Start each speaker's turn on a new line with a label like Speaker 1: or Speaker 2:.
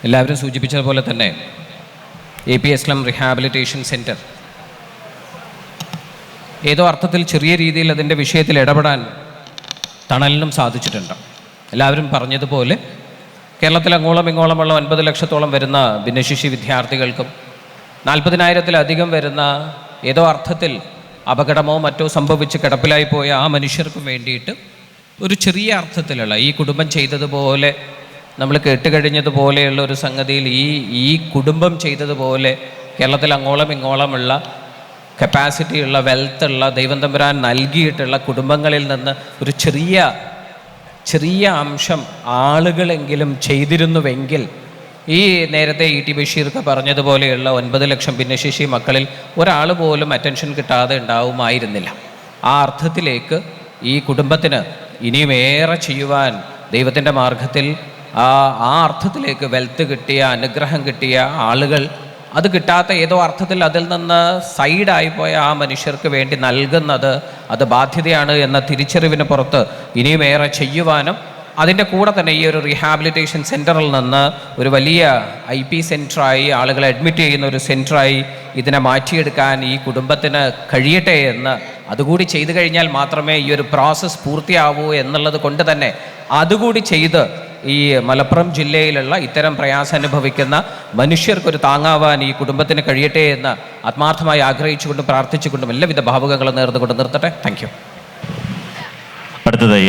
Speaker 1: എല്ലാവരും സൂചിപ്പിച്ചതുപോലെ തന്നെ APS സ്ലം റീഹാബിലിറ്റേഷൻ സെൻറ്റർ ഏതോ അർത്ഥത്തിൽ ചെറിയ രീതിയിൽ അതിൻ്റെ വിഷയത്തിൽ ഇടപെടാൻ തണലിനും സാധിച്ചിട്ടുണ്ട്. എല്ലാവരും പറഞ്ഞതുപോലെ കേരളത്തിൽ അങ്ങോളം ഇങ്ങോളമുള്ള 9 ലക്ഷത്തോളം വരുന്ന ഭിന്നശേഷി വിദ്യാർത്ഥികൾക്കും 40,000-ലധികം വരുന്ന ഏതോ അർത്ഥത്തിൽ അപകടമോ മറ്റോ സംഭവിച്ച് കിടപ്പിലായി പോയ ആ മനുഷ്യർക്കും വേണ്ടിയിട്ട് ഒരു ചെറിയ അർത്ഥത്തിലുള്ള ഈ കുടുംബം ചെയ്തതുപോലെ, നമ്മൾ കേട്ടുകഴിഞ്ഞതുപോലെയുള്ള ഒരു സംഗതിയിൽ ഈ കുടുംബം ചെയ്തതുപോലെ കേരളത്തിൽ അങ്ങോളം ഇങ്ങോളമുള്ള കപ്പാസിറ്റിയുള്ള, വെൽത്തുള്ള, ദൈവം തമ്പുരാൻ നൽകിയിട്ടുള്ള കുടുംബങ്ങളിൽ നിന്ന് ഒരു ചെറിയ അംശം ആളുകളെങ്കിലും ചെയ്തിരുന്നുവെങ്കിൽ ഈ നേരത്തെ E.T. ബഷീർക്ക് പറഞ്ഞതുപോലെയുള്ള 9 ലക്ഷം ഭിന്നശേഷി മക്കളിൽ ഒരാൾ പോലും അറ്റൻഷൻ കിട്ടാതെ ഉണ്ടാവുമായിരുന്നില്ല. ആ അർത്ഥത്തിലേക്ക് ഈ കുടുംബത്തിന് ഇനിയും ഏറെ ചെയ്യുവാൻ ദൈവത്തിൻ്റെ മാർഗത്തിൽ ആ അർത്ഥത്തിലേക്ക് വെൽത്ത് കിട്ടിയ, അനുഗ്രഹം കിട്ടിയ ആളുകൾ അത് കിട്ടാത്ത ഏതോ അർത്ഥത്തിൽ അതിൽ നിന്ന് സൈഡായിപ്പോയ ആ മനുഷ്യർക്ക് വേണ്ടി നൽകുന്നത് അത് ബാധ്യതയാണ് എന്ന തിരിച്ചറിവിന് പുറത്ത് ഇനിയും ഏറെ ചെയ്യുവാനും അതിൻ്റെ കൂടെ തന്നെ ഈ ഒരു റീഹാബിലിറ്റേഷൻ സെൻറ്ററിൽ നിന്ന് ഒരു വലിയ IP സെൻറ്ററായി, ആളുകളെ അഡ്മിറ്റ് ചെയ്യുന്ന ഒരു സെൻറ്ററായി ഇതിനെ മാറ്റിയെടുക്കാൻ ഈ കുടുംബത്തിന് കഴിയട്ടെ എന്ന്, അതുകൂടി ചെയ്തു കഴിഞ്ഞാൽ മാത്രമേ ഈ ഒരു പ്രോസസ്സ് പൂർത്തിയാവൂ എന്നുള്ളത് കൊണ്ട് തന്നെ അതുകൂടി ചെയ്ത് ഈ മലപ്പുറം ജില്ലയിലുള്ള ഇത്തരം പ്രയാസം അനുഭവിക്കുന്ന മനുഷ്യർക്കൊരു താങ്ങാവാൻ ഈ കുടുംബത്തിന് കഴിയട്ടെ എന്ന് ആത്മാർത്ഥമായി ആഗ്രഹിച്ചുകൊണ്ടും പ്രാർത്ഥിച്ചുകൊണ്ടും എല്ലാവിധ ഭാവുകങ്ങളും നേർന്നുകൊണ്ട് നിർത്തട്ടെ. Thank you.
Speaker 2: അടുത്തതായി